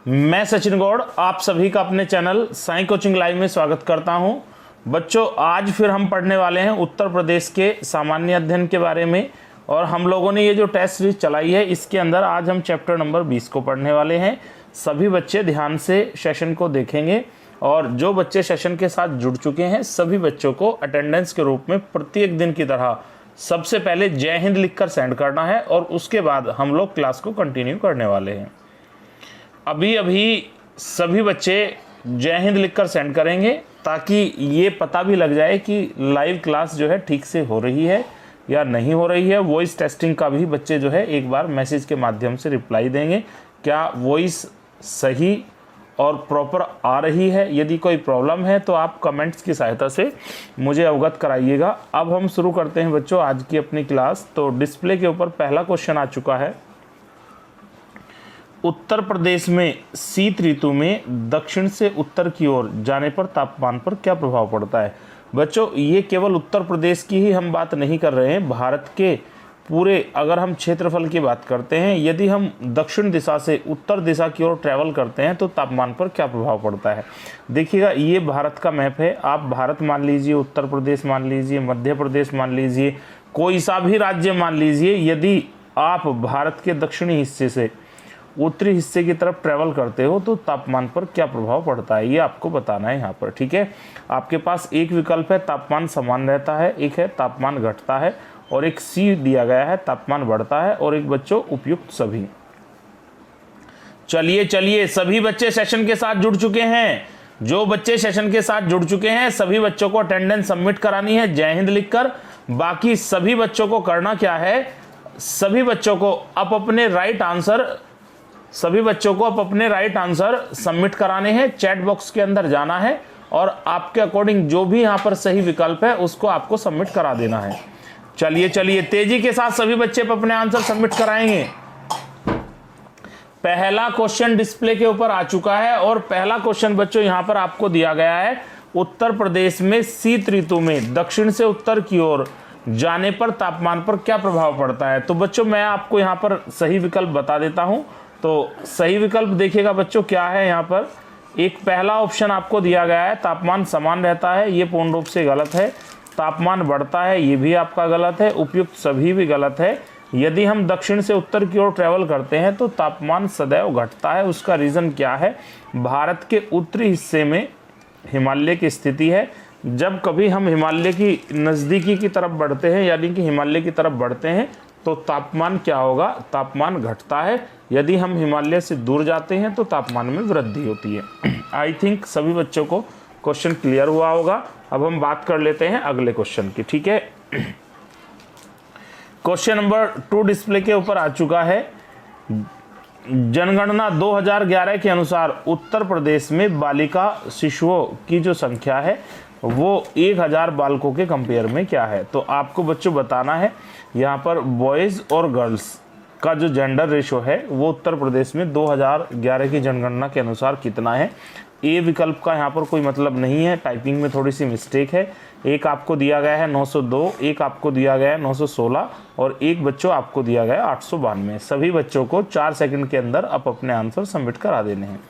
मैं सचिन गौड़ आप सभी का अपने चैनल साई कोचिंग लाइव में स्वागत करता हूं। बच्चों, आज फिर हम पढ़ने वाले हैं उत्तर प्रदेश के सामान्य अध्ययन के बारे में। और हम लोगों ने ये जो टेस्ट सीरीज चलाई है, इसके अंदर आज हम चैप्टर नंबर 20 को पढ़ने वाले हैं। सभी बच्चे ध्यान से सेशन को देखेंगे और जो बच्चे सेशन के साथ जुड़ चुके हैं सभी बच्चों को अटेंडेंस के रूप में प्रत्येक दिन की तरह सबसे पहले जय हिंद लिखकर सेंड करना है और उसके बाद हम लोग क्लास को कंटिन्यू करने वाले हैं। अभी सभी बच्चे जय हिंद लिखकर सेंड करेंगे ताकि ये पता भी लग जाए कि लाइव क्लास जो है ठीक से हो रही है या नहीं हो रही है। वॉइस टेस्टिंग का भी बच्चे जो है एक बार मैसेज के माध्यम से रिप्लाई देंगे, क्या वॉइस सही और प्रॉपर आ रही है। यदि कोई प्रॉब्लम है तो आप कमेंट्स की सहायता से मुझे अवगत कराइएगा। अब हम शुरू करते हैं बच्चों आज की अपनी क्लास। तो डिस्प्ले के ऊपर पहला क्वेश्चन आ चुका है। उत्तर प्रदेश में शीत ऋतु में दक्षिण से उत्तर की ओर जाने पर तापमान पर क्या प्रभाव पड़ता है। बच्चों, ये केवल उत्तर प्रदेश की ही हम बात नहीं कर रहे हैं, भारत के पूरे अगर हम क्षेत्रफल की बात करते हैं, यदि हम दक्षिण दिशा से उत्तर दिशा की ओर ट्रैवल करते हैं तो तापमान पर क्या प्रभाव पड़ता है। देखिएगा, ये भारत का मैप है। आप भारत मान लीजिए, उत्तर प्रदेश मान लीजिए, मध्य प्रदेश मान लीजिए, कोई सा भी राज्य मान लीजिए। यदि आप भारत के दक्षिणी हिस्से से उत्तरी हिस्से की तरफ ट्रैवल करते हो तो तापमान पर क्या प्रभाव पड़ता है, ये आपको बताना है यहाँ पर। ठीक है, आपके पास एक विकल्प है तापमान समान रहता है, एक है तापमान घटता है और एक सी दिया गया है तापमान बढ़ता है और एक बच्चों उपयुक्त सभी। चलिए सभी बच्चे सेशन के साथ जुड़ चुके हैं। जो बच्चे सेशन के साथ जुड़ चुके हैं सभी बच्चों को अटेंडेंस सबमिट करानी है जय हिंद लिखकर। बाकी सभी बच्चों को करना क्या है, सभी बच्चों को अपने राइट आंसर सबमिट कराने हैं। चैट बॉक्स के अंदर जाना है और आपके अकॉर्डिंग जो भी यहाँ पर सही विकल्प है उसको आपको सबमिट करा देना है। चलिए तेजी के साथ सभी बच्चे अपने आंसर सबमिट कराएंगे। पहला क्वेश्चन डिस्प्ले के ऊपर आ चुका है और पहला क्वेश्चन बच्चों यहाँ पर आपको दिया गया है। उत्तर प्रदेश में शीत ऋतु में दक्षिण से उत्तर की ओर जाने पर तापमान पर क्या प्रभाव पड़ता है। तो बच्चों, मैं आपको यहाँ पर सही विकल्प बता देता हूँ। तो सही विकल्प देखिएगा बच्चों क्या है। यहाँ पर एक पहला ऑप्शन आपको दिया गया है, तापमान समान रहता है, ये पूर्ण रूप से गलत है। तापमान बढ़ता है, ये भी आपका गलत है। उपयुक्त सभी भी गलत है। यदि हम दक्षिण से उत्तर की ओर ट्रैवल करते हैं तो तापमान सदैव घटता है। उसका रीज़न क्या है, भारत के उत्तरी हिस्से में हिमालय की स्थिति है। जब कभी हम हिमालय की नज़दीकी की तरफ बढ़ते हैं, यानी कि हिमालय की तरफ बढ़ते हैं, तो तापमान क्या होगा, तापमान घटता है। यदि हम हिमालय से दूर जाते हैं तो तापमान में वृद्धि होती है। आई थिंक सभी बच्चों को क्वेश्चन क्लियर हुआ होगा। अब हम बात कर लेते हैं अगले क्वेश्चन की। ठीक है, क्वेश्चन नंबर 2 डिस्प्ले के ऊपर आ चुका है। जनगणना 2011 के अनुसार उत्तर प्रदेश में बालिका शिशुओं की जो संख्या है वो 1000 बालकों के कंपेयर में क्या है। तो आपको बच्चों बताना है यहाँ पर बॉयज़ और गर्ल्स का जो जेंडर रेशो है वो उत्तर प्रदेश में 2011 की जनगणना के अनुसार कितना है। ए विकल्प का यहाँ पर कोई मतलब नहीं है, टाइपिंग में थोड़ी सी मिस्टेक है। एक आपको दिया गया है 902, एक आपको दिया गया है 916 और एक बच्चों आपको दिया गया है 892। सभी बच्चों को 4 सेकंड के अंदर अपने आंसर सबमिट करा देने हैं।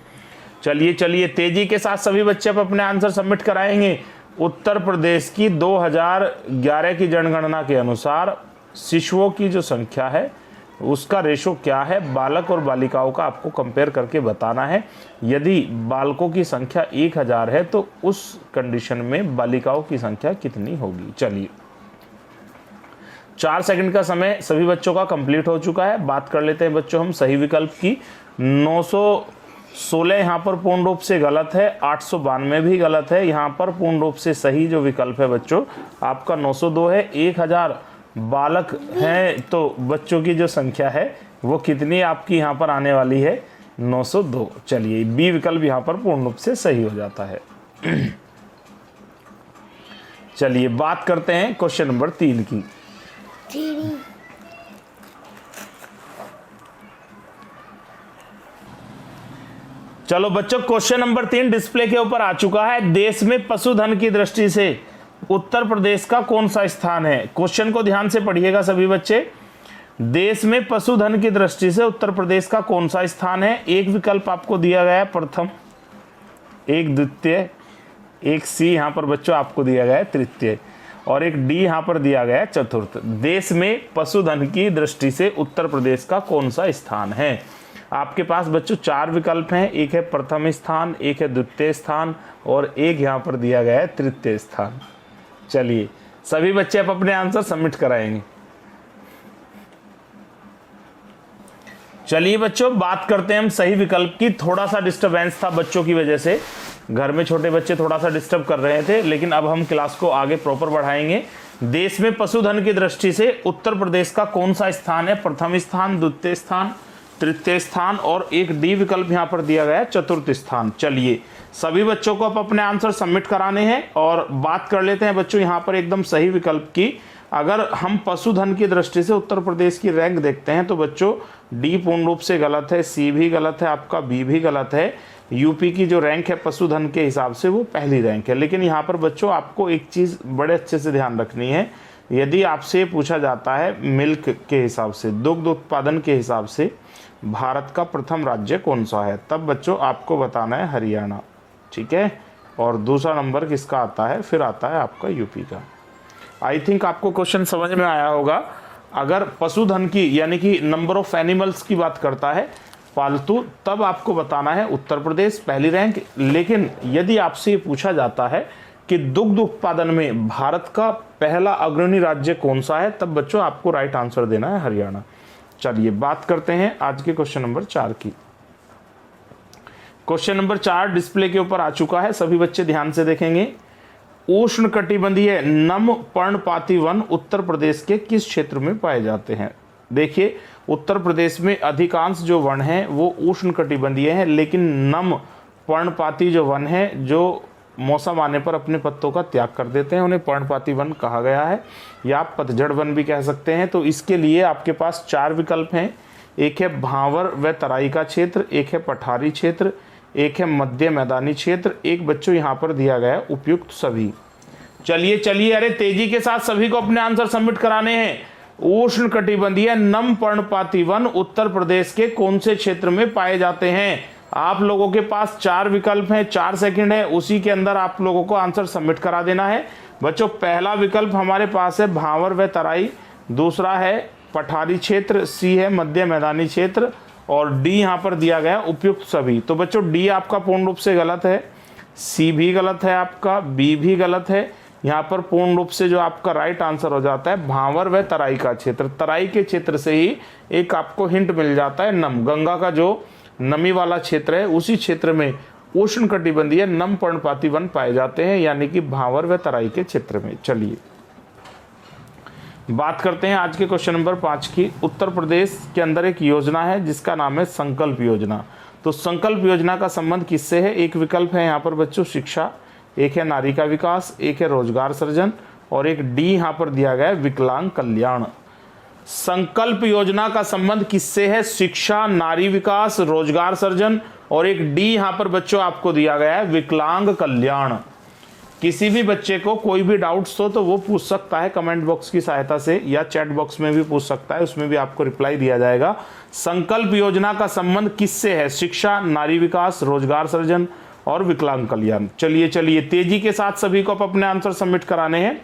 चलिए तेजी के साथ सभी बच्चे अपने आंसर सबमिट कराएंगे। उत्तर प्रदेश की 2011 की जनगणना के अनुसार शिशुओं की जो संख्या है उसका रेशो क्या है, बालक और बालिकाओं का आपको कंपेयर करके बताना है। यदि बालकों की संख्या 1000 है तो उस कंडीशन में बालिकाओं की संख्या कितनी होगी। चलिए, 4 सेकंड का समय सभी बच्चों का कंप्लीट हो चुका है। बात कर लेते हैं बच्चों हम सही विकल्प की। 916 यहाँ पर पूर्ण रूप से गलत है, 892 भी गलत है। यहाँ पर पूर्ण रूप से सही जो विकल्प है बच्चों आपका 902 है। 1000 बालक हैं तो बच्चों की जो संख्या है वो कितनी आपकी यहाँ पर आने वाली है, 902। चलिए, बी विकल्प यहाँ पर पूर्ण रूप से सही हो जाता है। चलिए बात करते हैं क्वेश्चन नंबर 3 की। चलो बच्चों, क्वेश्चन नंबर 3 डिस्प्ले के ऊपर आ चुका है। देश में पशुधन की दृष्टि से उत्तर प्रदेश का कौन सा स्थान है। क्वेश्चन को ध्यान से पढ़िएगा सभी बच्चे। देश में पशुधन की दृष्टि से उत्तर प्रदेश का कौन सा स्थान है? एक विकल्प आपको दिया गया है प्रथम, एक द्वितीय, एक सी यहाँ पर बच्चों आपको दिया गया है तृतीय, और एक डी यहाँ पर दिया गया है चतुर्थ। देश में पशुधन की दृष्टि से उत्तर प्रदेश का कौन सा स्थान है? आपके पास बच्चों 4 विकल्प हैं, एक है प्रथम स्थान, एक है द्वितीय स्थान और एक यहाँ पर दिया गया है तृतीय स्थान। चलिए सभी बच्चे अब अपने आंसर सबमिट कराएंगे। चलिए बच्चों बात करते हैं हम सही विकल्प की। थोड़ा सा डिस्टरबेंस था बच्चों की वजह से, घर में छोटे बच्चे थोड़ा सा डिस्टर्ब कर रहे थे, लेकिन अब हम क्लास को आगे प्रॉपर बढ़ाएंगे। देश में पशुधन की दृष्टि से उत्तर प्रदेश का कौन सा स्थान है? प्रथम स्थान, द्वितीय स्थान, तृतीय स्थान और एक डी विकल्प यहाँ पर दिया गया है चतुर्थ स्थान। चलिए सभी बच्चों को अब अपने आंसर सबमिट कराने हैं और बात कर लेते हैं बच्चों यहाँ पर एकदम सही विकल्प की। अगर हम पशुधन की दृष्टि से उत्तर प्रदेश की रैंक देखते हैं तो बच्चों डी पूर्ण रूप से गलत है, सी भी गलत है, आपका बी भी गलत है। यूपी की जो रैंक है पशुधन के हिसाब से वो पहली रैंक है। लेकिन यहाँ पर बच्चों आपको एक चीज़ बड़े अच्छे से ध्यान रखनी है, यदि आपसे पूछा जाता है मिल्क के हिसाब से, दुग्ध उत्पादन के हिसाब से भारत का प्रथम राज्य कौन सा है, तब बच्चों आपको बताना है हरियाणा, ठीक है। और दूसरा नंबर किसका आता है? फिर आता है आपका यूपी का। आई थिंक आपको क्वेश्चन समझ में आया होगा। अगर पशुधन की यानी कि नंबर ऑफ एनिमल्स की बात करता है पालतू, तब आपको बताना है उत्तर प्रदेश पहली रैंक। लेकिन यदि आपसे ये पूछा जाता है कि दुग्ध उत्पादन में भारत का पहला अग्रणी राज्य कौन सा है, तब बच्चों आपको राइट आंसर देना है हरियाणा। चलिए बात करते हैं आज के क्वेश्चन नंबर 4 की। क्वेश्चन नंबर 4 डिस्प्ले के ऊपर आ चुका है, सभी बच्चे ध्यान से देखेंगे। उष्णकटिबंधीय नम पर्णपाती वन उत्तर प्रदेश के किस क्षेत्र में पाए जाते हैं? देखिए उत्तर प्रदेश में अधिकांश जो वन हैं वो उष्णकटिबंधीय हैं, लेकिन नम पर्णपाती जो वन है, जो मौसम आने पर अपने पत्तों का त्याग कर देते हैं, उन्हें पर्णपाती वन कहा गया है, या आप पतझड़ वन भी कह सकते हैं। तो इसके लिए आपके पास 4 विकल्प हैं, एक है भांवर व तराई का क्षेत्र, एक है पठारी क्षेत्र, एक है मध्य मैदानी क्षेत्र, एक बच्चों यहाँ पर दिया गया है उपयुक्त सभी। चलिए चलिए अरे तेजी के साथ सभी को अपने आंसर सबमिट कराने हैं। उष्णकटिबंधीय नम पर्णपाती वन उत्तर प्रदेश के कौन से क्षेत्र में पाए जाते हैं? आप लोगों के पास 4 विकल्प हैं, 4 सेकंड है, उसी के अंदर आप लोगों को आंसर सबमिट करा देना है। बच्चों पहला विकल्प हमारे पास है भांवर व तराई, दूसरा है पठारी क्षेत्र, सी है मध्य मैदानी क्षेत्र और डी यहाँ पर दिया गया उपयुक्त सभी। तो बच्चों डी आपका पूर्ण रूप से गलत है, सी भी गलत है, आपका बी भी गलत है। यहाँ पर पूर्ण रूप से जो आपका राइट आंसर हो जाता है भांवर व तराई का क्षेत्र। तराई के क्षेत्र से ही एक आपको हिंट मिल जाता है नम, गंगा का जो नमी वाला क्षेत्र है उसी क्षेत्र में उष्णकटिबंधीय नम पर्णपाती वन पाए जाते हैं, यानी कि भांवर व तराई के क्षेत्र में। चलिए बात करते हैं आज के क्वेश्चन नंबर 5 की। उत्तर प्रदेश के अंदर एक योजना है जिसका नाम है संकल्प योजना। तो संकल्प योजना का संबंध किससे है? एक विकल्प है यहाँ पर बच्चों शिक्षा, एक है नारी का विकास, एक है रोजगार सृजन और एक डी यहाँ पर दिया गया है विकलांग कल्याण। संकल्प योजना का संबंध किससे है? शिक्षा, नारी विकास, रोजगार सृजन और एक डी यहाँ पर बच्चों आपको दिया गया है विकलांग कल्याण। किसी भी बच्चे को कोई भी डाउट्स हो तो वो पूछ सकता है कमेंट बॉक्स की सहायता से, या चैट बॉक्स में भी पूछ सकता है, उसमें भी आपको रिप्लाई दिया जाएगा। संकल्प योजना का संबंध किससे है? शिक्षा, नारी विकास, रोजगार सृजन और विकलांग कल्याण। चलिए चलिए तेजी के साथ सभी को अपने आंसर सबमिट कराने हैं।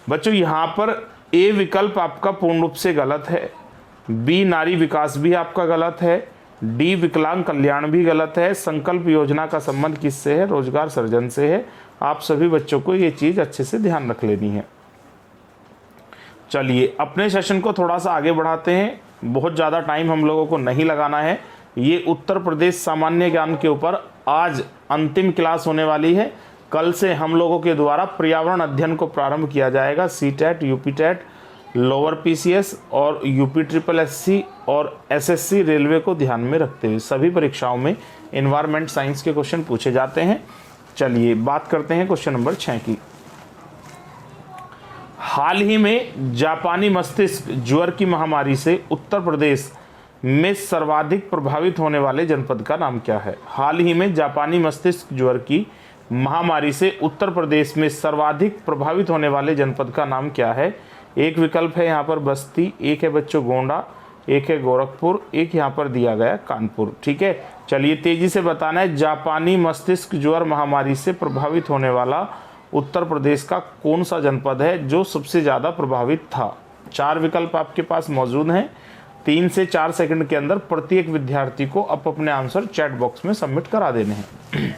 बच्चों यहाँ पर ए विकल्प आपका पूर्ण रूप से गलत है, बी नारी विकास भी आपका गलत है, डी विकलांग कल्याण भी गलत है। संकल्प योजना का संबंध किससे है? रोजगार सृजन से है। आप सभी बच्चों को ये चीज अच्छे से ध्यान रख लेनी है। चलिए अपने सेशन को थोड़ा सा आगे बढ़ाते हैं, बहुत ज़्यादा टाइम हम लोगों को नहीं लगाना है। ये उत्तर प्रदेश सामान्य ज्ञान के ऊपर आज अंतिम क्लास होने वाली है। कल से हम लोगों के द्वारा पर्यावरण अध्ययन को प्रारंभ किया जाएगा। सीटेट, यूपीटेट, लोअर पीसीएस और यूपी ट्रिपल एससी और एसएससी रेलवे को ध्यान में रखते हुए सभी परीक्षाओं में एनवायरमेंट साइंस के क्वेश्चन पूछे जाते हैं। चलिए बात करते हैं क्वेश्चन नंबर 6 की। हाल ही में जापानी मस्तिष्क ज्वर की महामारी से उत्तर प्रदेश में सर्वाधिक प्रभावित होने वाले जनपद का नाम क्या है? हाल ही में जापानी मस्तिष्क ज्वर की महामारी से उत्तर प्रदेश में सर्वाधिक प्रभावित होने वाले जनपद का नाम क्या है? एक विकल्प है यहाँ पर बस्ती, एक है बच्चों गोंडा, एक है गोरखपुर, एक यहाँ पर दिया गया कानपुर। ठीक है, चलिए तेजी से बताना है, जापानी मस्तिष्क ज्वर महामारी से प्रभावित होने वाला उत्तर प्रदेश का कौन सा जनपद है जो सबसे ज़्यादा प्रभावित था। 4 विकल्प आपके पास मौजूद हैं। 3 से 4 सेकंड के अंदर प्रत्येक विद्यार्थी को अपने आंसर चैट बॉक्स में सबमिट करा देने हैं।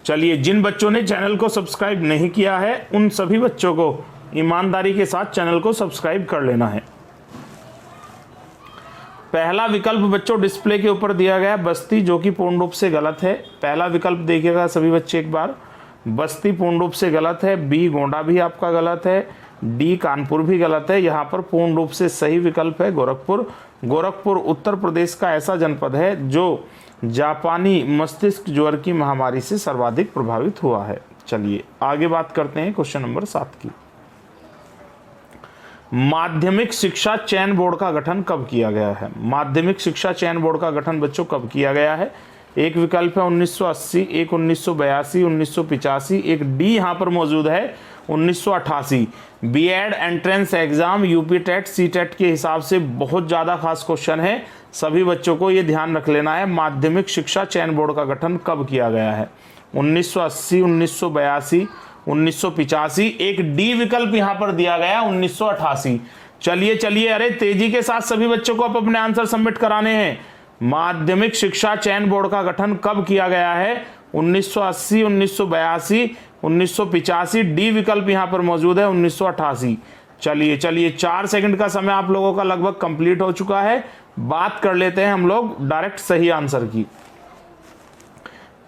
चलिए, जिन बच्चों ने चैनल को सब्सक्राइब नहीं किया है उन सभी बच्चों को ईमानदारी के साथ चैनल को सब्सक्राइब कर लेना है। पहला विकल्प बच्चों डिस्प्ले के ऊपर दिया गया बस्ती, जो कि पूर्ण रूप से गलत है। पहला विकल्प देखिएगा सभी बच्चे एक बार, बस्ती पूर्ण रूप से गलत है। बी गोंडा भी आपका गलत है। डी कानपुर भी गलत है। यहाँ पर पूर्ण रूप से सही विकल्प है गोरखपुर। गोरखपुर उत्तर प्रदेश का ऐसा जनपद है जो जापानी मस्तिष्क ज्वर की महामारी से सर्वाधिक प्रभावित हुआ है। चलिए आगे बात करते हैं क्वेश्चन नंबर 7 की। माध्यमिक शिक्षा चयन बोर्ड का गठन कब किया गया है। माध्यमिक शिक्षा चयन बोर्ड का गठन बच्चों कब किया गया है। एक विकल्प है 1980, एक 1982, 1985, एक डी यहाँ पर मौजूद है 1988। B Ed entrance exam UP TET C TET के हिसाब से बहुत ज़्यादा खास क्वेश्चन है, सभी बच्चों को ये ध्यान रख लेना है। माध्यमिक शिक्षा चयन बोर्ड का गठन कब किया गया है। 1980, 1982, 1985, एक डी विकल्प यहाँ पर दिया गया 1988। चलिए चलिए, अरे तेजी के साथ सभी बच्चों को अपने आंसर सबमिट कराने हैं। माध्यमिक शिक्षा चयन बोर्ड का गठन कब किया गया है। 1980, 1982, 1985, डी विकल्प यहाँ पर मौजूद है 1988। चलिए चलिए, 4 सेकंड का समय आप लोगों का लगभग कंप्लीट हो चुका है। बात कर लेते हैं हम लोग डायरेक्ट सही आंसर की।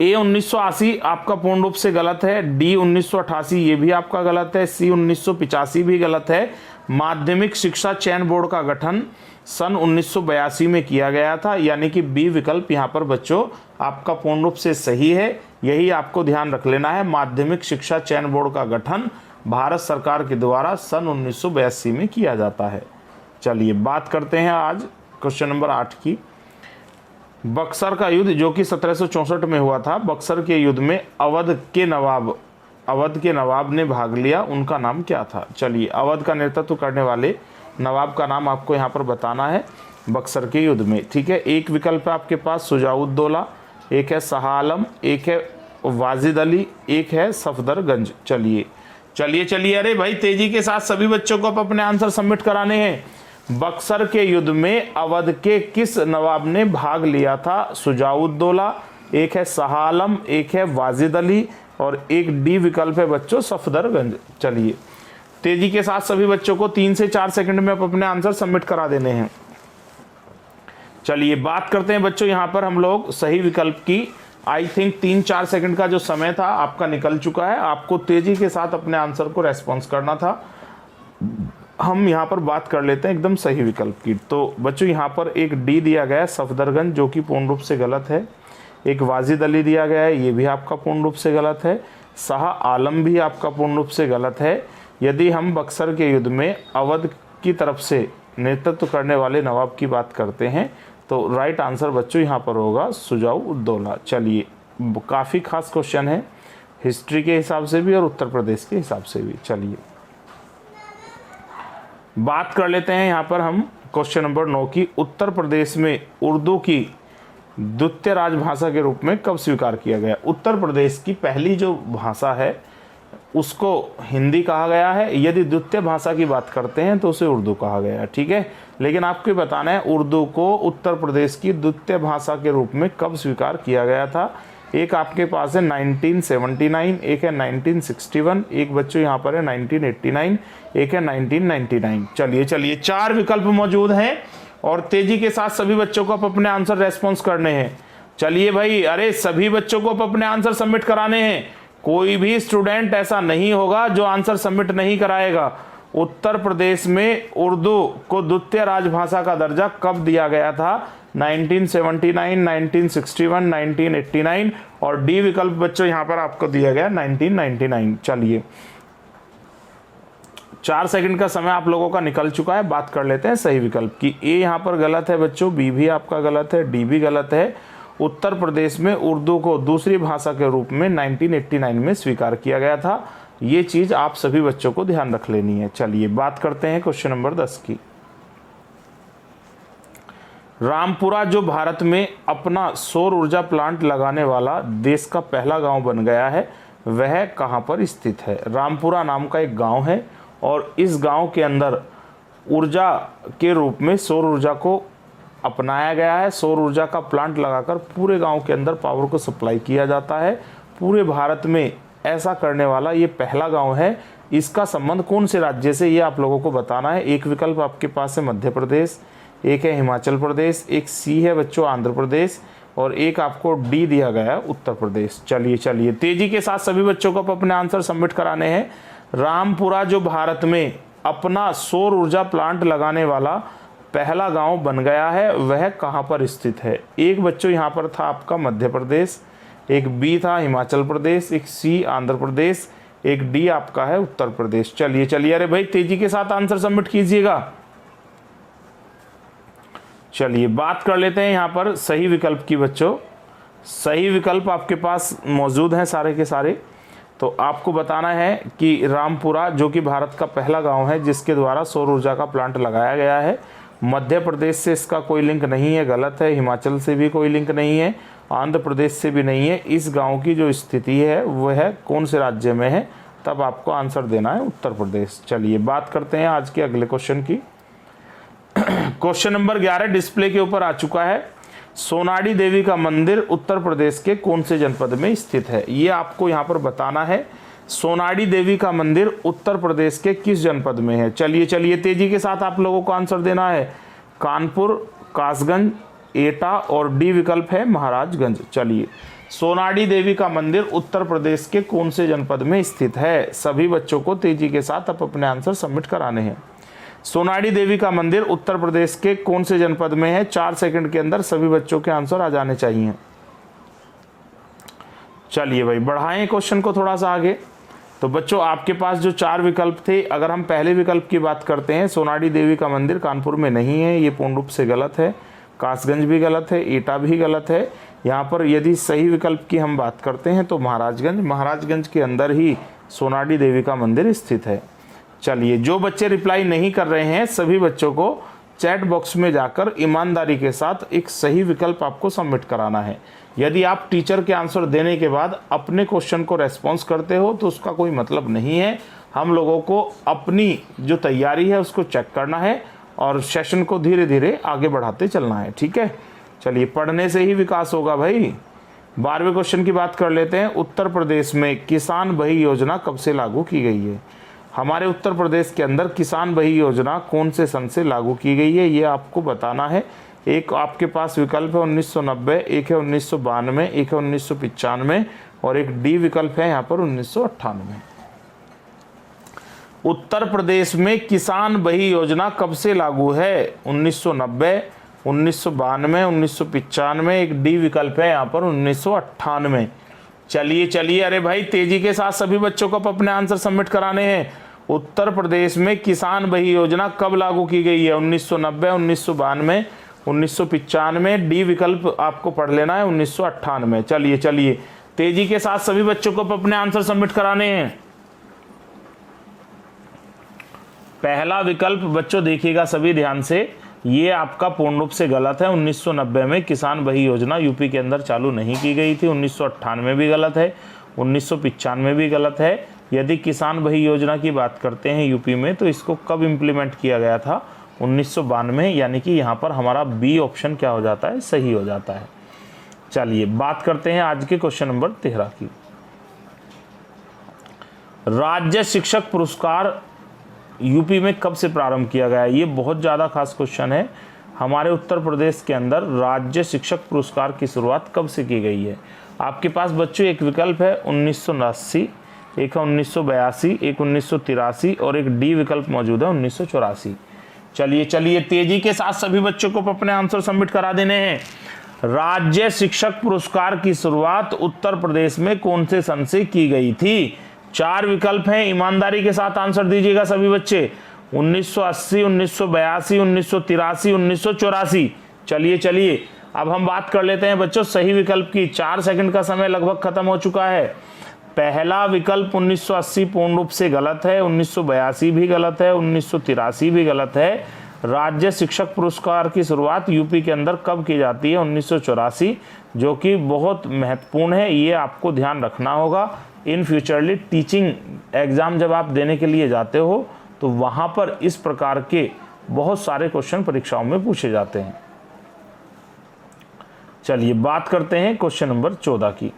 ए 1980 आपका पूर्ण रूप से गलत है। डी 1988 ये भी आपका गलत है। सी 1985 भी गलत है। माध्यमिक शिक्षा चयन बोर्ड का गठन सन 1982 में किया गया था, यानी कि बी विकल्प यहाँ पर बच्चों आपका पूर्ण रूप से सही है। यही आपको ध्यान रख लेना है। माध्यमिक शिक्षा चयन बोर्ड का गठन भारत सरकार के द्वारा सन 1982 में किया जाता है। चलिए बात करते हैं आज क्वेश्चन नंबर 8 की। बक्सर का युद्ध जो कि 1764 में हुआ था, बक्सर के युद्ध में अवध के नवाब ने भाग लिया, उनका नाम क्या था। चलिए, अवध का नेतृत्व करने वाले नवाब का नाम आपको यहाँ पर बताना है बक्सर के युद्ध में। ठीक है, एक विकल्प है आपके पास शुजाउद्दौला, एक है शाह आलम, एक है वाजिद अली, एक है सफदरगंज। चलिए चलिए चलिए, अरे भाई तेजी के साथ सभी बच्चों को अपने आंसर सबमिट कराने हैं। बक्सर के युद्ध में अवध के किस नवाब ने भाग लिया था। शुजाउद्दौला, एक है शाह आलम, एक है वाजिद अली और एक डी विकल्प है बच्चों सफदरगंज। चलिए तेजी के साथ सभी बच्चों को 3 से 4 सेकंड में अपने आंसर सबमिट करा देने हैं। चलिए बात करते हैं बच्चों यहाँ पर हम लोग सही विकल्प की। आई थिंक 3-4 सेकंड का जो समय था आपका निकल चुका है। आपको तेजी के साथ अपने आंसर को रेस्पॉन्स करना था। हम यहाँ पर बात कर लेते हैं एकदम सही विकल्प की। तो बच्चों यहाँ पर एक डी दिया गया है सफदरगंज, जो कि पूर्ण रूप से गलत है। एक वाजिद अली दिया गया है, ये भी आपका पूर्ण रूप से गलत है। शाह आलम भी आपका पूर्ण रूप से गलत है। यदि हम बक्सर के युद्ध में अवध की तरफ से नेतृत्व करने वाले नवाब की बात करते हैं तो राइट आंसर बच्चों यहाँ पर होगा शुजाउद्दौला। चलिए, काफ़ी खास क्वेश्चन है हिस्ट्री के हिसाब से भी और उत्तर प्रदेश के हिसाब से भी। चलिए बात कर लेते हैं यहाँ पर हम क्वेश्चन नंबर 9 की। उत्तर प्रदेश में उर्दू की द्वितीय राजभाषा के रूप में कब स्वीकार किया गया। उत्तर प्रदेश की पहली जो भाषा है उसको हिंदी कहा गया है। यदि द्वितीय भाषा की बात करते हैं तो उसे उर्दू कहा गया है। ठीक है, लेकिन आपको बताना है उर्दू को उत्तर प्रदेश की द्वितीय भाषा के रूप में कब स्वीकार किया गया था। एक आपके पास है 1979, एक है 1961, एक बच्चों यहाँ पर है 1989, एक है 1999। चलिए चलिए, 4 विकल्प मौजूद हैं और तेजी के साथ सभी बच्चों को अपने आंसर रेस्पॉन्स करने हैं। चलिए भाई, अरे सभी बच्चों को अपने आंसर सबमिट कराने हैं। कोई भी स्टूडेंट ऐसा नहीं होगा जो आंसर सबमिट नहीं कराएगा। उत्तर प्रदेश में उर्दू को द्वितीय राजभाषा का दर्जा कब दिया गया था। 1979, 1961, 1989 और डी विकल्प बच्चों यहाँ पर आपको दिया गया 1999। चलिए 4 सेकंड का समय आप लोगों का निकल चुका है। बात कर लेते हैं सही विकल्प की। ए यहाँ पर गलत है बच्चों, बी भी आपका गलत है, डी भी गलत है। उत्तर प्रदेश में उर्दू को दूसरी भाषा के रूप में 1989 में स्वीकार किया गया था। ये चीज़ आप सभी बच्चों को ध्यान रख लेनी है। चलिए बात करते हैं क्वेश्चन नंबर 10 की। रामपुरा जो भारत में अपना सौर ऊर्जा प्लांट लगाने वाला देश का पहला गांव बन गया है, वह कहां पर स्थित है? रामपुरा नाम का एक गांव है और इस गांव के अंदर ऊर्जा के रूप में सौर ऊर्जा को अपनाया गया है। सौर ऊर्जा का प्लांट लगाकर पूरे गांव के अंदर पावर को सप्लाई किया जाता है। पूरे भारत में ऐसा करने वाला ये पहला गांव है। इसका संबंध कौन से राज्य से, ये आप लोगों को बताना है। एक विकल्प आपके पास है मध्य प्रदेश, एक है हिमाचल प्रदेश, एक सी है बच्चों आंध्र प्रदेश और एक आपको डी दिया गया है उत्तर प्रदेश। चलिए तेजी के साथ सभी बच्चों को अपने आंसर सबमिट कराने हैं। रामपुरा जो भारत में अपना सौर ऊर्जा प्लांट लगाने वाला पहला गांव बन गया है, वह कहां पर स्थित है? एक बच्चों यहां पर था आपका मध्य प्रदेश, एक बी था हिमाचल प्रदेश, एक सी आंध्र प्रदेश, एक डी आपका है उत्तर प्रदेश। चलिए अरे भाई तेजी के साथ आंसर सबमिट कीजिएगा। चलिए बात कर लेते हैं यहां पर सही विकल्प की। बच्चों सही विकल्प आपके पास मौजूद हैं सारे के सारे। तो आपको बताना है कि रामपुरा जो कि भारत का पहला गांव है जिसके द्वारा सौर ऊर्जा का प्लांट लगाया गया है, मध्य प्रदेश से इसका कोई लिंक नहीं है, गलत है। हिमाचल से भी कोई लिंक नहीं है, आंध्र प्रदेश से भी नहीं है। इस गांव की जो स्थिति है वह कौन से राज्य में है? तब आपको आंसर देना है उत्तर प्रदेश। चलिए बात करते हैं आज के अगले क्वेश्चन की। क्वेश्चन नंबर 11 डिस्प्ले के ऊपर आ चुका है। सोनाड़ी देवी का मंदिर उत्तर प्रदेश के कौन से जनपद में स्थित है? ये आपको यहाँ पर बताना है। सोनाड़ी देवी का मंदिर उत्तर प्रदेश के किस जनपद में है? चलिए तेजी के साथ आप लोगों को आंसर देना है। कानपुर, कासगंज, एटा और डी विकल्प है महाराजगंज। चलिए सोनाड़ी देवी का मंदिर उत्तर प्रदेश के कौन से जनपद में स्थित है? सभी बच्चों को तेजी के साथ अपने आंसर सबमिट कराने हैं। सोनाड़ी देवी का मंदिर उत्तर प्रदेश के कौन से जनपद में है? 4 सेकंड के अंदर सभी बच्चों के आंसर आ जाने चाहिए। चलिए भाई बढ़ाएं क्वेश्चन को थोड़ा सा आगे। तो बच्चों आपके पास जो 4 विकल्प थे, अगर हम पहले विकल्प की बात करते हैं, सोनाड़ी देवी का मंदिर कानपुर में नहीं है, ये पूर्ण रूप से गलत है। कासगंज भी गलत है, एटा भी गलत है। यहाँ पर यदि सही विकल्प की हम बात करते हैं तो महाराजगंज के अंदर ही सोनाड़ी देवी का मंदिर स्थित है। चलिए जो बच्चे रिप्लाई नहीं कर रहे हैं सभी बच्चों को चैट बॉक्स में जाकर ईमानदारी के साथ एक सही विकल्प आपको सबमिट कराना है। यदि आप टीचर के आंसर देने के बाद अपने क्वेश्चन को रेस्पॉन्स करते हो तो उसका कोई मतलब नहीं है। हम लोगों को अपनी जो तैयारी है उसको चेक करना है और सेशन को धीरे धीरे आगे बढ़ाते चलना है, ठीक है। चलिए पढ़ने से ही विकास होगा भाई। 12वें क्वेश्चन की बात कर लेते हैं। उत्तर प्रदेश में किसान बही योजना कब से लागू की गई है? हमारे उत्तर प्रदेश के अंदर किसान बही योजना कौन से सन से लागू की गई है, ये आपको बताना है। एक आपके पास विकल्प है 1990, एक है 1992, एक है 1995 और एक डी विकल्प है यहाँ पर 1998। उत्तर प्रदेश में किसान बही योजना कब से लागू है? 1990, 1992, 1995, एक डी विकल्प है यहाँ पर 1998। चलिए अरे भाई तेजी के साथ सभी बच्चों को अपने आंसर सबमिट कराने हैं। उत्तर प्रदेश में किसान बही योजना कब लागू की गई है? 1990, 1992, 1995, डी विकल्प आपको पढ़ लेना है 1998। चलिए तेजी के साथ सभी बच्चों को अपने आंसर सबमिट कराने हैं। पहला विकल्प बच्चों देखिएगा सभी ध्यान से, ये आपका पूर्ण रूप से गलत है। 1990 में किसान बही योजना यूपी के अंदर चालू नहीं की गई थी। 1998 भी गलत है, 1995 भी गलत है। यदि किसान बही योजना की बात करते हैं यूपी में तो इसको कब इम्प्लीमेंट किया गया था? 1992, यानी कि यहाँ पर हमारा बी ऑप्शन क्या हो जाता है? सही हो जाता है। चलिए बात करते हैं आज के क्वेश्चन नंबर 13 की। राज्य शिक्षक पुरस्कार यूपी में कब से प्रारंभ किया गया है? ये बहुत ज़्यादा खास क्वेश्चन है। हमारे उत्तर प्रदेश के अंदर राज्य शिक्षक पुरस्कार की शुरुआत कब से की गई है? आपके पास बच्चों एक विकल्प है 1979, एक है 1982, एक 1983 और एक डी विकल्प मौजूद है 1984। चलिए तेजी के साथ सभी बच्चों को अपने आंसर सबमिट करा देने हैं। राज्य शिक्षक पुरस्कार की शुरुआत उत्तर प्रदेश में कौन से सन से की गई थी? 4 विकल्प हैं, ईमानदारी के साथ आंसर दीजिएगा सभी बच्चे। 1980, 1982, 1983, 1984। चलिए अब हम बात कर लेते हैं बच्चों सही विकल्प की। 4 सेकंड का समय लगभग खत्म हो चुका है। पहला विकल्प 1980 पूर्ण रूप से गलत है, 1982 भी गलत है, 1983 भी गलत है। राज्य शिक्षक पुरस्कार की शुरुआत यूपी के अंदर कब की जाती है? 1984, जो कि बहुत महत्वपूर्ण है, ये आपको ध्यान रखना होगा। इन फ्यूचरली टीचिंग एग्ज़ाम जब आप देने के लिए जाते हो तो वहाँ पर इस प्रकार के बहुत सारे क्वेश्चन परीक्षाओं में पूछे जाते हैं। चलिए बात करते हैं क्वेश्चन नंबर 14 की।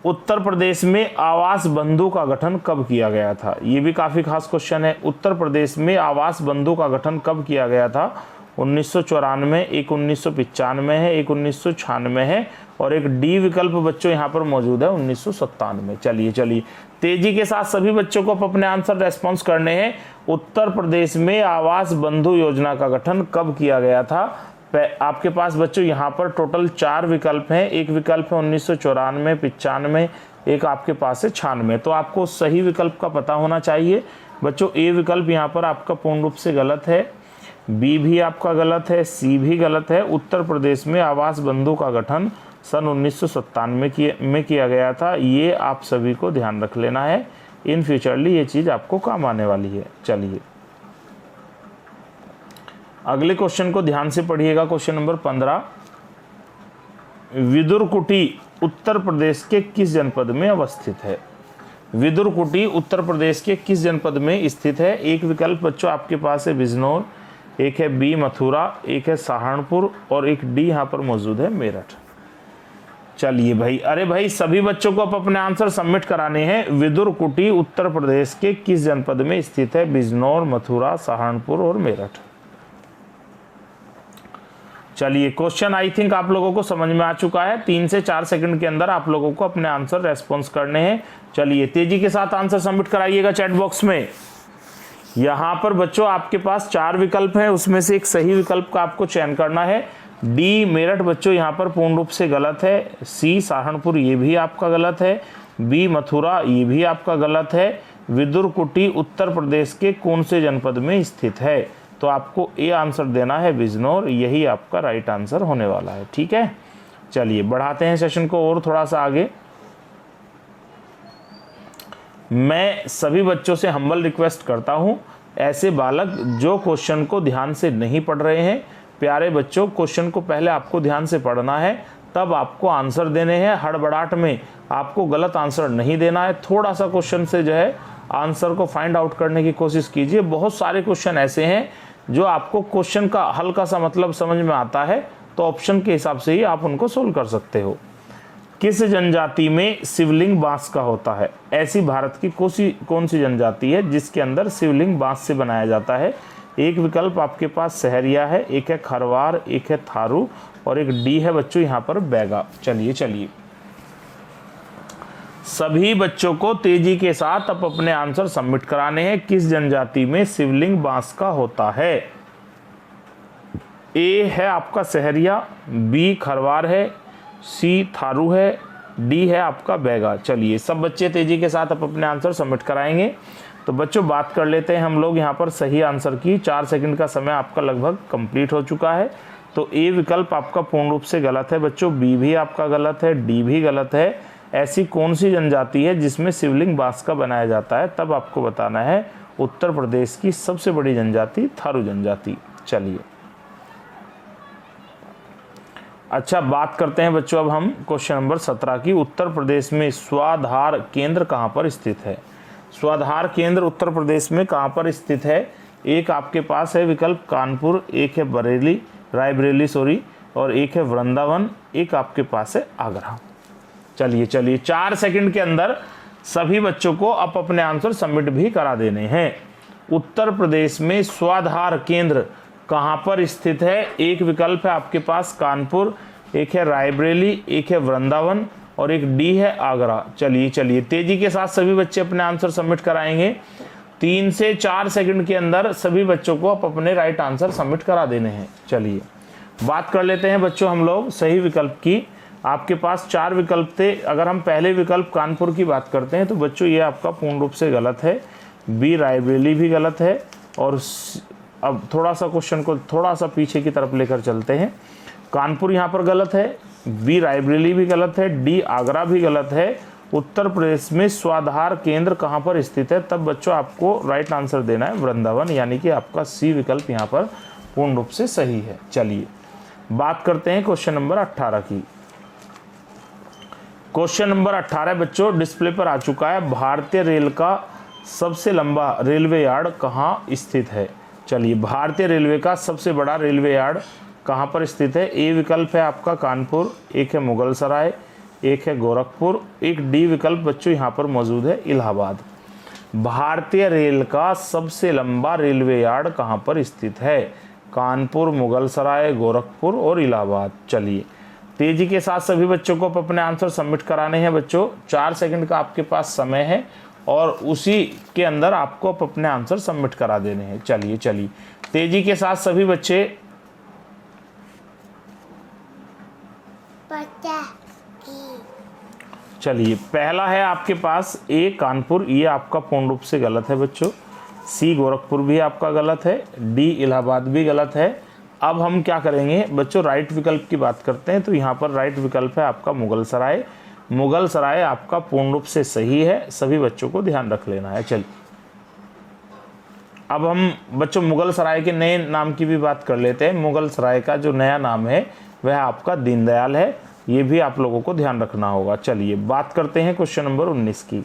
उत्तर प्रदेश में आवास बंधु का गठन कब किया गया था? ये भी काफ़ी खास क्वेश्चन है। उत्तर प्रदेश में आवास बंधु का गठन कब किया गया था? 1994, एक 1995 है, एक 1996 है और एक डी विकल्प बच्चों यहाँ पर मौजूद है 1997। चलिए तेजी के साथ सभी बच्चों को अपने आंसर रेस्पॉन्स करने हैं। उत्तर प्रदेश में आवास बंधु योजना का गठन कब किया गया था? आपके पास बच्चों यहाँ पर टोटल 4 विकल्प हैं। एक विकल्प है 1994, 95, एक आपके पास है 96। तो आपको सही विकल्प का पता होना चाहिए बच्चों। ए विकल्प यहाँ पर आपका पूर्ण रूप से गलत है, बी भी आपका गलत है, सी भी गलत है। उत्तर प्रदेश में आवास बंधु का गठन सन 1997 में किया गया था। ये आप सभी को ध्यान रख लेना है, इन फ्यूचरली ये चीज़ आपको काम आने वाली है। चलिए अगले क्वेश्चन को ध्यान से पढ़िएगा। क्वेश्चन नंबर 15, विदुरकुटी उत्तर प्रदेश के किस जनपद में अवस्थित है? विदुरकुटी उत्तर प्रदेश के किस जनपद में स्थित है? एक विकल्प बच्चों आपके पास है बिजनौर, एक है बी मथुरा, एक है सहारनपुर और एक डी यहाँ पर मौजूद है मेरठ। चलिए भाई, अरे भाई सभी बच्चों को आप अपने आंसर सबमिट कराने हैं। विदुरकुटी उत्तर प्रदेश के किस जनपद में स्थित है? बिजनौर, मथुरा, सहारनपुर और मेरठ। चलिए क्वेश्चन आई थिंक आप लोगों को समझ में आ चुका है। 3 से 4 सेकंड के अंदर आप लोगों को अपने आंसर रेस्पॉन्स करने हैं। चलिए तेजी के साथ आंसर सबमिट कराइएगा चैट बॉक्स में। यहाँ पर बच्चों आपके पास 4 विकल्प हैं, उसमें से एक सही विकल्प का आपको चयन करना है। डी मेरठ बच्चों यहाँ पर पूर्ण रूप से गलत है। सी सहारनपुर ये भी आपका गलत है। बी मथुरा ये भी आपका गलत है। विदुरकुटी उत्तर प्रदेश के कौन से जनपद में स्थित है? तो आपको ए आंसर देना है बिजनौर, यही आपका राइट आंसर होने वाला है। ठीक है, चलिए बढ़ाते हैं सेशन को और थोड़ा सा आगे। मैं सभी बच्चों से हम्बल रिक्वेस्ट करता हूं, ऐसे बालक जो क्वेश्चन को ध्यान से नहीं पढ़ रहे हैं, प्यारे बच्चों क्वेश्चन को पहले आपको ध्यान से पढ़ना है, तब आपको आंसर देने हैं। हड़बड़ाहट में आपको गलत आंसर नहीं देना है। थोड़ा सा क्वेश्चन से जो है आंसर को फाइंड आउट करने की कोशिश कीजिए। बहुत सारे क्वेश्चन ऐसे हैं जो आपको क्वेश्चन का हल्का सा मतलब समझ में आता है, तो ऑप्शन के हिसाब से ही आप उनको सोल्व कर सकते हो। किस जनजाति में शिवलिंग बांस का होता है? ऐसी भारत की कौन सी जनजाति है जिसके अंदर शिवलिंग बांस से बनाया जाता है? एक विकल्प आपके पास सहरिया है, एक है खरवार, एक है थारू और एक डी है बच्चों यहाँ पर बैगा। चलिए सभी बच्चों को तेजी के साथ अब अपने आंसर सबमिट कराने हैं। किस जनजाति में शिवलिंग बांस का होता है? ए है आपका सहरिया, बी खरवार है, सी थारू है, डी है आपका बैगा। चलिए सब बच्चे तेजी के साथ अब अपने आंसर सबमिट कराएंगे। तो बच्चों बात कर लेते हैं हम लोग यहाँ पर सही आंसर की। 4 सेकंड का समय आपका लगभग कंप्लीट हो चुका है। तो ए विकल्प आपका पूर्ण रूप से गलत है बच्चों, बी भी आपका गलत है, डी भी गलत है। ऐसी कौन सी जनजाति है जिसमें शिवलिंग बांस का बनाया जाता है? तब आपको बताना है। उत्तर प्रदेश की सबसे बड़ी जनजाति थारू जनजाति। चलिए अच्छा बात करते हैं बच्चों अब हम क्वेश्चन नंबर 17 की। उत्तर प्रदेश में स्वाधार केंद्र कहाँ पर स्थित है? स्वाधार केंद्र उत्तर प्रदेश में कहाँ पर स्थित है? एक आपके पास है विकल्प कानपुर, एक है रायबरेली और एक है वृंदावन, एक आपके पास है आगरा। चलिए 4 सेकंड के अंदर सभी बच्चों को अब अपने आंसर सबमिट भी करा देने हैं। उत्तर प्रदेश में स्वाधार केंद्र कहाँ पर स्थित है? एक विकल्प है आपके पास कानपुर, एक है रायबरेली, एक है वृंदावन और एक डी है आगरा। चलिए तेजी के साथ सभी बच्चे अपने आंसर सबमिट कराएंगे। 3 से 4 सेकंड के अंदर सभी बच्चों को अब अपने राइट आंसर सबमिट करा देने हैं। चलिए बात कर लेते हैं बच्चों हम लोग सही विकल्प की। आपके पास 4 विकल्प थे। अगर हम पहले विकल्प कानपुर की बात करते हैं तो बच्चों ये आपका पूर्ण रूप से गलत है। बी रायबरेली भी गलत है। और अब थोड़ा सा क्वेश्चन को थोड़ा सा पीछे की तरफ लेकर चलते हैं। कानपुर यहाँ पर गलत है, बी रायबरेली भी गलत है, डी आगरा भी गलत है। उत्तर प्रदेश में स्वाधार केंद्र कहाँ पर स्थित है? तब बच्चों आपको राइट आंसर देना है वृंदावन, यानी कि आपका सी विकल्प यहाँ पर पूर्ण रूप से सही है। चलिए बात करते हैं क्वेश्चन नंबर 18 की। क्वेश्चन नंबर 18 बच्चों डिस्प्ले पर आ चुका है। भारतीय रेल का सबसे लंबा रेलवे यार्ड कहाँ स्थित है? चलिए भारतीय रेलवे का सबसे बड़ा रेलवे यार्ड कहाँ पर स्थित है? ए विकल्प है आपका कानपुर, एक है मुगलसराय, एक है गोरखपुर, एक डी विकल्प बच्चों यहाँ पर मौजूद है इलाहाबाद। भारतीय रेल का सबसे लंबा रेलवे यार्ड कहाँ पर स्थित है? कानपुर, मुगलसराय, गोरखपुर और इलाहाबाद। चलिए तेजी के साथ सभी बच्चों को अपने आंसर सबमिट कराने हैं बच्चों। 4 सेकंड का आपके पास समय है और उसी के अंदर आपको अपने आंसर सबमिट करा देने हैं। चलिए तेजी के साथ सभी बच्चे। चलिए पहला है आपके पास ए कानपुर, ये आपका पूर्ण रूप से गलत है बच्चों। सी गोरखपुर भी आपका गलत है, डी इलाहाबाद भी गलत है। अब हम क्या करेंगे बच्चों, राइट विकल्प की बात करते हैं। तो यहाँ पर राइट विकल्प है आपका मुगलसराय। मुगलसराय आपका पूर्ण रूप से सही है, सभी बच्चों को ध्यान रख लेना है। चलिए अब हम बच्चों मुगलसराय के नए नाम की भी बात कर लेते हैं। मुगलसराय का जो नया नाम है वह आपका दीनदयाल है, ये भी आप लोगों को ध्यान रखना होगा। चलिए बात करते हैं क्वेश्चन नंबर 19 की।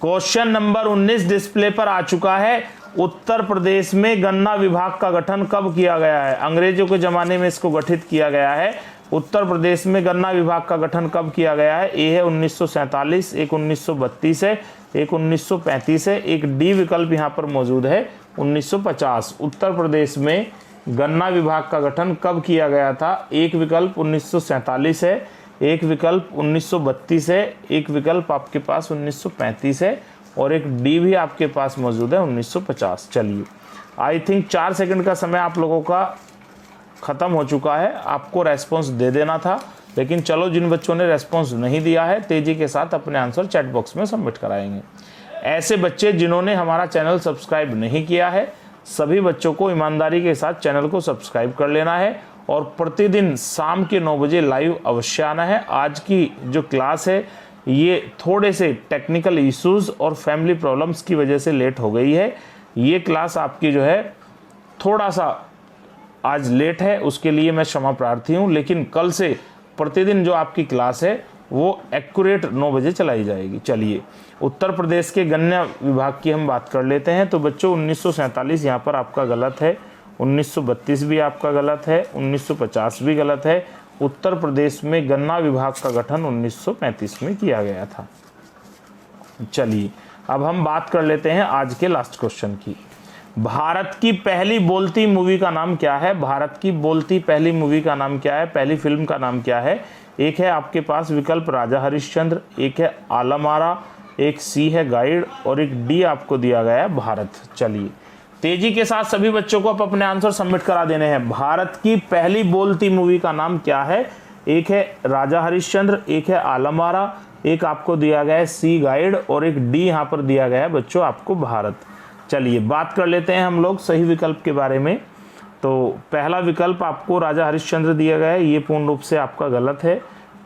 क्वेश्चन नंबर 19 डिस्प्ले पर आ चुका है। उत्तर प्रदेश में गन्ना विभाग का गठन कब किया गया है? अंग्रेजों के जमाने में इसको गठित किया गया है। उत्तर प्रदेश में गन्ना विभाग का गठन कब किया गया है? ए है 1947, एक 1932 है, एक 1935 है, एक डी विकल्प यहाँ पर मौजूद है 1950। उत्तर प्रदेश में गन्ना विभाग का गठन कब किया गया था? एक विकल्प 1947 है, एक विकल्प 1932 है, एक विकल्प आपके पास 1935 है और एक डी भी आपके पास मौजूद है 1950। चलिए आई थिंक 4 सेकंड का समय आप लोगों का ख़त्म हो चुका है, आपको रेस्पॉन्स दे देना था। लेकिन चलो जिन बच्चों ने रेस्पॉन्स नहीं दिया है तेज़ी के साथ अपने आंसर चैट बॉक्स में सबमिट कराएंगे। ऐसे बच्चे जिन्होंने हमारा चैनल सब्सक्राइब नहीं किया है सभी बच्चों को ईमानदारी के साथ चैनल को सब्सक्राइब कर लेना है और प्रतिदिन शाम के 9 बजे लाइव अवश्य आना है। आज की जो क्लास है ये थोड़े से टेक्निकल इश्यूज़ और फैमिली प्रॉब्लम्स की वजह से लेट हो गई है। ये क्लास आपकी जो है थोड़ा सा आज लेट है, उसके लिए मैं क्षमा प्रार्थी हूँ। लेकिन कल से प्रतिदिन जो आपकी क्लास है वो एक्यूरेट 9 बजे चलाई जाएगी। चलिए उत्तर प्रदेश के गन्ना विभाग की हम बात कर लेते हैं। तो बच्चों 1947 यहाँ पर आपका गलत है, 1932 भी आपका गलत है, 1950 भी गलत है। उत्तर प्रदेश में गन्ना विभाग का गठन 1935 में किया गया था। चलिए अब हम बात कर लेते हैं आज के लास्ट क्वेश्चन की। भारत की पहली बोलती मूवी का नाम क्या है? भारत की बोलती पहली मूवी का नाम क्या है? पहली फिल्म का नाम क्या है? एक है आपके पास विकल्प राजा हरिश्चंद्र, एक है आलम आरा, एक सी है गाइड और एक डी आपको दिया गया है भारत। चलिए तेजी के साथ सभी बच्चों को अपने आंसर सबमिट करा देने हैं। भारत की पहली बोलती मूवी का नाम क्या है? एक है राजा हरिश्चंद्र, एक है आलम आरा, एक आपको दिया गया है सी गाइड और एक डी यहाँ पर दिया गया है बच्चों आपको भारत। चलिए बात कर लेते हैं हम लोग सही विकल्प के बारे में। तो पहला विकल्प आपको राजा हरिश्चंद्र दिया गया है, ये पूर्ण रूप से आपका गलत है।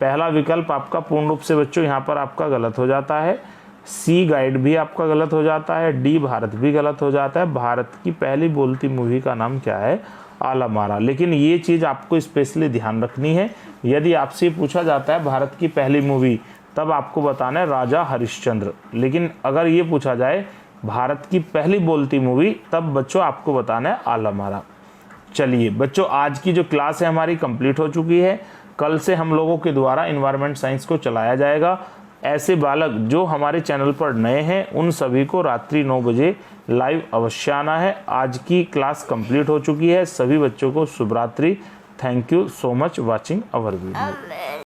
पहला विकल्प आपका पूर्ण रूप से बच्चों यहाँ पर आपका गलत हो जाता है। सी गाइड भी आपका गलत हो जाता है, डी भारत भी गलत हो जाता है। भारत की पहली बोलती मूवी का नाम क्या है? आलम आरा। लेकिन ये चीज़ आपको स्पेशली ध्यान रखनी है, यदि आपसे पूछा जाता है भारत की पहली मूवी तब आपको बताना है राजा हरिश्चंद्र। लेकिन अगर ये पूछा जाए भारत की पहली बोलती मूवी तब बच्चों आपको बताना है आलम आरा। चलिए बच्चों आज की जो क्लास है हमारी कंप्लीट हो चुकी है। कल से हम लोगों के द्वारा एनवायरनमेंट साइंस को चलाया जाएगा। ऐसे बालक जो हमारे चैनल पर नए हैं उन सभी को रात्रि 9 बजे लाइव अवश्य आना है। आज की क्लास कंप्लीट हो चुकी है। सभी बच्चों को शुभ रात्रि। Thank you so much watching our video.